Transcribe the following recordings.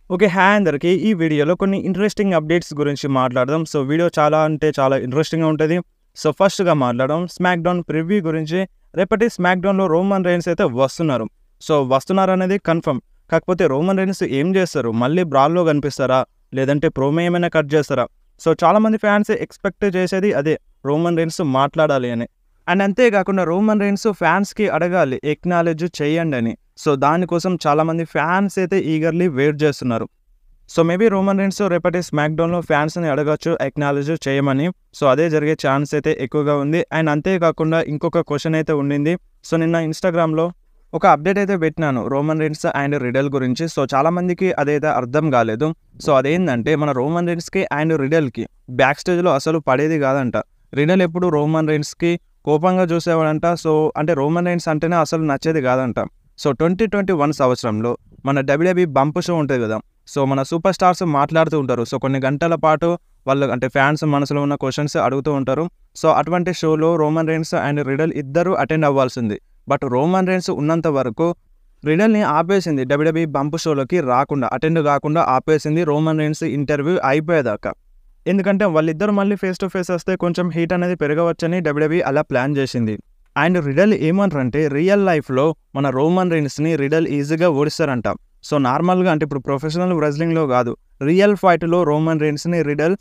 Okay. Hi అందరికి. ఈ వీడియోలో కొన్ని ఇంట్రెస్టింగ్ అప్డేట్స్ గురించి మాట్లాడదాం. సో, వీడియో చాలా అంటే చాలా ఇంట్రెస్టింగ్‌గా ఉంటది. సో, ఫస్ట్‌గా మాట్లాడదాం స్మాక్ డౌన్ ప్రివ్యూ గురించి. రేపటి స్మాక్ డౌన్‌లో రోమన్ రైన్స్ అయితే వస్తున్నారు. సో, వస్తున్నారనేది కన్ఫర్మ్. కాకపోతే రోమన్ రైన్స్ ఏం చేస్తారు? మళ్ళీ బ్రాల్‌లో కనిపిస్తారా? లేదంటే ప్రోమో ఏమైనా కట్ చేస్తారా? సో, చాలామంది ఫ్యాన్స్ ఎక్స్‌పెక్ట్ చేసేది అదే. రోమన్ రైన్స్ మాట్లాడాలి అని. అండ్ అంతే కాకుండా రోమన్ రైన్స్ ఫ్యాన్స్‌కి అడగాలి ఎక్నాలెడ్జ్ చేయండని. సో, దానికోసం చాలామంది ఫ్యాన్స్ అయితే ఈగర్‌లీ వెయిట్ చేస్తున్నారు. సో, మేబీ రోమన్ రైన్స్ రేపటి స్మాక్ డౌన్‌లో ఫ్యాన్స్‌ని అడగొచ్చు ఎక్నాలెడ్జ్ చేయమని. సో, అదే జరిగే ఛాన్స్ అయితే ఎక్కువగా ఉంది. అండ్ అంతే కాకుండా ఇంకొక క్వెషన్ అయితే ఉండింది. సో, నిన్న ఇన్‌స్టాగ్రామ్‌లో ఒక అప్డేట్ అయితే పెట్టినాను రోమన్ రైన్స్ అండ్ రిడల్ గురించి. సో, చాలామందికి అదైతే అర్థం కాలేదు. సో, అదేంటంటే మన రోమన్ రైన్స్‌కి అండ్ రిడల్‌కి బ్యాక్ స్టేజ్‌లో అసలు పడేది కాదంట. రిడల్ ఎప్పుడు రోమన్ రైన్స్‌కి కోపంగా చూసేవాడంట. సో, అంటే రోమన్ రైన్స్ అంటేనే అసలు నచ్చేది కాదంట. సో, 2021 సంవత్సరంలో మన డబ్ల్యూడబ్ల్యూఈ బంప్ షో ఉంటది కదా! సో, మన సూపర్ స్టార్స్ మాట్లాడుతూ ఉంటారు. సో, కొన్ని గంటల పాటు వాళ్ళు అంటే ఫ్యాన్స్ మనసులో ఉన్న క్వెషన్స్ అడుగుతూ ఉంటారు. సో, అటువంటి షోలో రోమన్ రైన్స్ అండ్ రిడల్ ఇద్దరు అటెండ్ అవ్వాల్సింది. బట్ రోమన్ రైన్స్ ఉన్నంత వరకు రిడల్‌ని ఆపేసింది. డబ్ల్యూడబ్ల్యూఈ బంప్ షోలోకి రాకుండా, అటెండ్ కాకుండా ఆపేసింది రోమన్ రైన్స్ ఇంటర్వ్యూ అయిపోయేదాకా. ఎందుకంటే వాళ్ళిద్దరూ మళ్ళీ ఫేస్ టు ఫేస్ వస్తే కొంచెం హీట్ అనేది పెరగవచ్చని డబ్ల్యూడబ్ల్యూఈ అలా ప్లాన్ చేసింది. అండ్ రిడల్ ఏమంటారంటే రియల్ లైఫ్‌లో మన రోమన్ రైన్స్‌ని రిడల్ ఈజీగా ఓడిస్తారంట. సో, నార్మల్‌గా అంటే ఇప్పుడు ప్రొఫెషనల్ రెజ్లింగ్‌లో కాదు. రియల్ ఫైట్‌లో రోమన్ రైన్స్‌ని రిడల్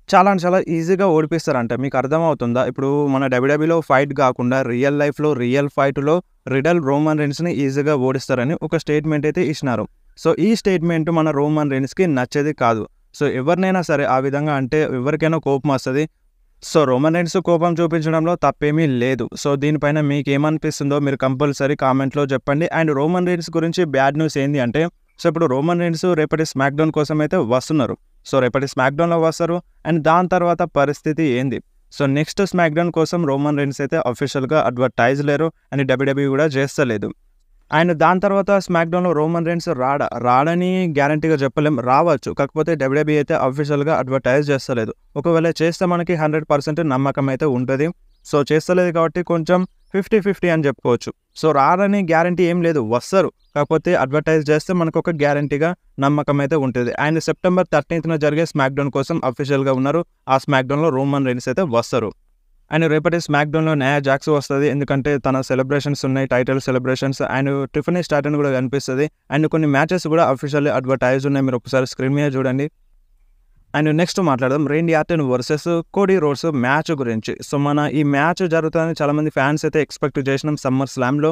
చాలా అంటే చాలా ఈజీగా ఓడిపిస్తారంట. మీకు అర్థమవుతుందా? ఇప్పుడు మన డబ్ల్యూడబ్ల్యూఈలో ఫైట్ కాకుండా రియల్ లైఫ్‌లో రియల్ ఫైట్‌లో రిడల్ రోమన్ రైన్స్‌ని ఈజీగా ఓడిస్తారని ఒక స్టేట్మెంట్ అయితే ఇచ్చినారు. సో, ఈ స్టేట్మెంట్ మన రోమన్ రైన్స్‌కి నచ్చేది కాదు. సో, ఎవరినైనా సరే ఆ విధంగా అంటే ఎవరికైనా కోపం వస్తది. సో, రోమన్ రైన్స్ కోపం చూపించడంలో తప్పేమీ లేదు. సో, దీనిపైన మీకేమనిపిస్తుందో మీరు కంపల్సరీ కామెంట్‌లో చెప్పండి. అండ్ రోమన్ రైన్స్ గురించి బ్యాడ్ న్యూస్ ఏంది అంటే, సో, ఇప్పుడు రోమన్ రైన్స్ రేపటి స్మాక్ డౌన్ కోసం అయితే వస్తున్నారు. సో, రేపటి స్మాక్ డౌన్‌లో వస్తారు. అండ్ దాని తర్వాత పరిస్థితి ఏంది? సో, నెక్స్ట్ స్మాక్ డౌన్ కోసం రోమన్ రైన్స్ అయితే అఫీషియల్‌గా అడ్వర్టైజ్ లేరు. అండ్ డబ్ల్యూడబ్ల్యూఈ కూడా చేస్తలేదు. అండ్ దాని తర్వాత స్మాక్ డౌన్‌లో రోమన్ రైన్స్ రాడని గ్యారంటీగా చెప్పలేం. రావచ్చు. కాకపోతే డబ్ల్యూడబ్ల్యూఈ అయితే అఫీషియల్‌గా అడ్వర్టైజ్ చేస్తలేదు. ఒకవేళ చేస్తే మనకి 100% నమ్మకం అయితే ఉంటది. సో, చేస్తలేదు కాబట్టి కొంచెం 50-50 అని చెప్పుకోవచ్చు. సో, రారని గ్యారంటీ ఏం లేదు. వస్తారు. కాకపోతే అడ్వర్టైజ్ చేస్తే మనకొక గ్యారంటీగా నమ్మకం అయితే ఉంటది. అండ్ సెప్టెంబర్ 13న జరిగే స్మాక్ డౌన్ కోసం అఫీషియల్‌గా ఉన్నారు. ఆ స్మాక్ డౌన్‌లో రోమన్ రైన్స్ అయితే వస్తారు. అండ్ రేపటి స్మాక్ డౌన్‌లో నయా జాక్స్ వస్తది. ఎందుకంటే తన సెలబ్రేషన్స్ ఉన్నాయి. టైటిల్ సెలబ్రేషన్స్ అండ్ టిఫనీ స్టార్టన్ కూడా కనిపిస్తది. అండ్ కొన్ని మ్యాచెస్ కూడా అఫీషియల్లీ అడ్వర్టైజ్ ఉన్నాయి. మీరు ఒకసారి స్క్రీన్ మీద చూడండి. అండ్ నెక్స్ట్ మాట్లాడదాం Randy Orton versus Cody Rhodes match గురించి. సో, మన ఈ మ్యాచ్ జరుగుతుందని చాలామంది ఫ్యాన్స్ అయితే ఎక్స్పెక్ట్ చేసినాం సమ్మర్ స్లామ్‌లో.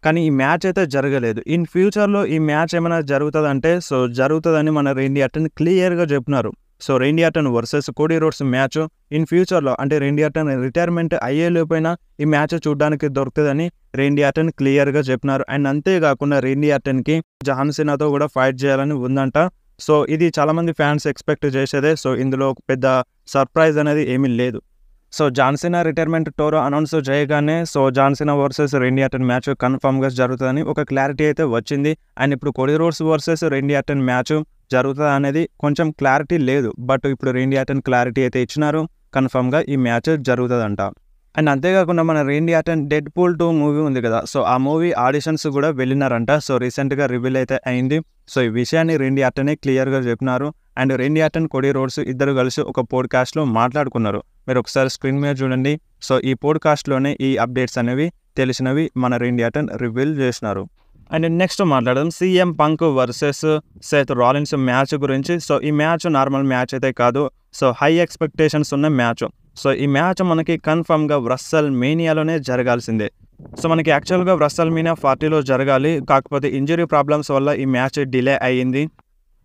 కానీ ఈ మ్యాచ్ అయితే జరగలేదు. ఇన్ ఫ్యూచర్‌లో ఈ మ్యాచ్ ఏమైనా జరుగుతదంటే సో, జరుగుతదని మన రేండీ ఆర్టన్ క్లియర్‌గా చెప్పినారు. So, Randy Orton versus Cody Rhodes match in ఫ్యూచర్‌లో అంటే రేండీ ఆర్టన్ రిటైర్మెంట్ అయ్యేలోపైనా ఈ మ్యాచ్ చూడడానికి దొరుకుతదని రేండీ ఆర్టన్ క్లియర్‌గా చెప్పినారు. అండ్ అంతేకాకుండా రేండీ ఆర్టన్‌కి జాన్ సీనాతో కూడా ఫైట్ చేయాలని ఉందంట. సో, ఇది చాలామంది ఫ్యాన్స్ ఎక్స్పెక్ట్ చేసేదే. సో, ఇందులో పెద్ద సర్ప్రైజ్ అనేది ఏమీ లేదు. So, John Cena retirement tour announce చేయగానే so, John Cena versus Randy Orton match కన్ఫర్మ్‌గా జరుగుతదని ఒక క్లారిటీ అయితే వచ్చింది. అండ్ ఇప్పుడు Cody Rhodes versus Randy Orton match జరుగుతదా అనేది కొంచెం క్లారిటీ లేదు. బట్ ఇప్పుడు రేండీ ఆర్టన్ క్లారిటీ అయితే ఇచ్చినారు. కన్ఫర్మ్‌గా ఈ మ్యాచ్ జరుగుతదంట. అండ్ అంతేకాకుండా మన రేండీ ఆర్టన్ డెడ్‌పూల్ 2 మూవీ ఉంది కదా! సో, ఆ మూవీ ఆడిషన్స్ కూడా వెళ్ళినారంట. సో, రీసెంట్‌గా రివీల్ అయితే అయింది. సో, ఈ విషయాన్ని రేండీ ఆర్టనే క్లియర్‌గా చెప్పినారు. అండ్ రేండీ ఆర్టన్, కోడీ రోడ్స్ ఇద్దరు కలిసి ఒక పోడ్‌కాస్ట్‌లో మాట్లాడుకున్నారు. మీరు ఒకసారి స్క్రీన్ మీద చూడండి. సో, ఈ పోడ్‌కాస్ట్‌లోనే ఈ అప్డేట్స్ అనేవి తెలిసినవి మన రేండీ ఆర్టన్ రివీల్ చేసినారు. అండ్ నెక్స్ట్ మాట్లాడదాం CM Punk versus Seth Rollins match గురించి. సో, ఈ మ్యాచ్ నార్మల్ మ్యాచ్ అయితే కాదు. సో, హై ఎక్స్‌పెక్టేషన్స్ ఉన్న మ్యాచ్. సో, ఈ మ్యాచ్ మనకి కన్ఫర్మ్‌గా వ్రస్సల్ మేనియాలోనే జరగాల్సిందే. సో, మనకి యాక్చువల్‌గా వ్రస్సల్ మేనియా 40లో జరగాలి. కాకపోతే ఇంజరీ ప్రాబ్లమ్స్ వల్ల ఈ మ్యాచ్ డిలే అయ్యింది.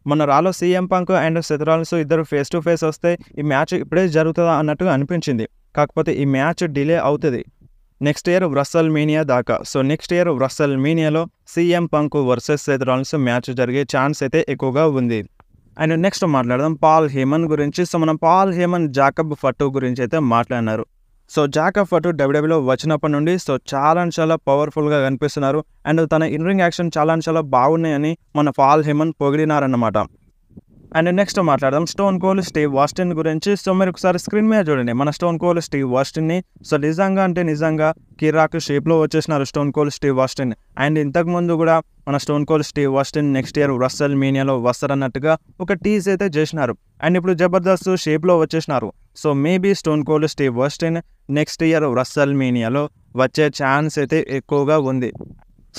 మొన్న రాలో CM Punk and Seth Rollins ఇద్దరు ఫేస్ టు ఫేస్ వస్తే ఈ మ్యాచ్ ఇప్పుడే జరుగుతదా అన్నట్టుగా అనిపించింది. కాకపోతే ఈ మ్యాచ్ డిలే అవుతది. నెక్స్ట్ ఇయర్ వ్రస్సల్ మేనియా దాకా. సో, నెక్స్ట్ ఇయర్ వ్రస్సల్ మేనియాలో CM Punk versus Seth Rollins match జరిగే ఛాన్స్ అయితే ఎక్కువగా ఉంది. అండ్ నెక్స్ట్ మాట్లాడదాం పాల్ హేమన్ గురించి. సో, మనం పాల్ హేమన్ జాకబ్ ఫటు గురించి అయితే మాట్లాడినారు. సో, జాకబ్ ఫటు డబ్ల్యూడబ్ల్యూలో వచ్చినప్పటి నుండి సో, చాలా అంటే చాలా పవర్‌ఫుల్‌గా కనిపిస్తున్నారు. అండ్ తన ఇన్ రింగ్ యాక్షన్ చాలా అంటే చాలా బాగున్నాయని మన పాల్ హేమన్ పొగిడినారన్నమాట. అండ్ నెక్స్ట్ మాట్లాడదాం స్టోన్ కోల్డ్ స్టీవ్ ఆస్టిన్ గురించి. సో మీరు ఒకసారి స్క్రీన్ మీద చూడండి మన స్టోన్ కోల్డ్ స్టీవ్ ఆస్టిన్ని. సో నిజంగా కిరాక్ షేప్లో వచ్చేసినారు Stone Cold Steve Austin. And ఇంతకుముందు కూడా మన Stone Cold Steve Austin next year రస్సెల్ మీనియాలో వస్తారన్నట్టుగా ఒక టీజ్ అయితే చేసినారు. అండ్ ఇప్పుడు జబర్దస్త్ షేప్లో వచ్చేసినారు. So maybe Stone Cold Steve Austin next year రస్సెల్ మీనియాలో వచ్చే ఛాన్స్ అయితే ఎక్కువగా ఉంది.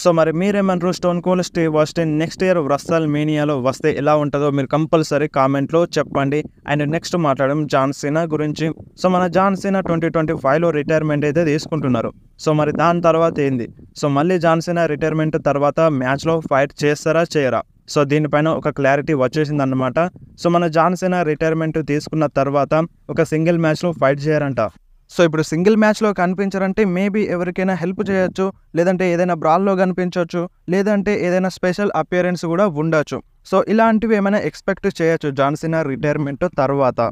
సో మరి మీరేమంటారు, Stone Cold Steve Austin next year రస్సెల్ మీనియాలో వస్తే ఎలా ఉంటుందో మీరు కంపల్సరీ కామెంట్లో చెప్పండి. అండ్ నెక్స్ట్ మాట్లాడడం జాన్ సీనా గురించి. సో మన జాన్ సీనా 2025లో రిటైర్మెంట్ అయితే తీసుకుంటున్నారు. సో మరి దాని తర్వాత ఏంది? సో మళ్ళీ జాన్ సీనా రిటైర్మెంట్ తర్వాత మ్యాచ్లో ఫైట్ చేస్తారా చేయరా? సో దీనిపైన ఒక క్లారిటీ వచ్చేసింది అన్నమాట. సో మన జాన్ సీనా రిటైర్మెంట్ తీసుకున్న తర్వాత ఒక సింగిల్ మ్యాచ్లో ఫైట్ చేయరంట. సో ఇప్పుడు సింగిల్ మ్యాచ్లో కనిపించారంటే మేబీ ఎవరికైనా హెల్ప్ చేయొచ్చు, లేదంటే ఏదైనా బ్రాల్లో కనిపించవచ్చు, లేదంటే ఏదైనా స్పెషల్ అపియరెన్స్ కూడా ఉండొచ్చు. సో ఇలాంటివి ఏమైనా ఎక్స్పెక్ట్ చేయొచ్చు జాన్ సీనా రిటైర్మెంట్ తర్వాత.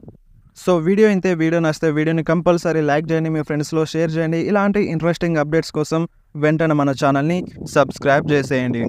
సో వీడియో ఇంతే. వీడియో నచ్చితే వీడియోని కంపల్సరీ లైక్ చేయండి, మీ ఫ్రెండ్స్లో షేర్ చేయండి. ఇలాంటి ఇంట్రెస్టింగ్ అప్డేట్స్ కోసం వెంటనే మన ఛానల్ని సబ్స్క్రైబ్ చేసేయండి.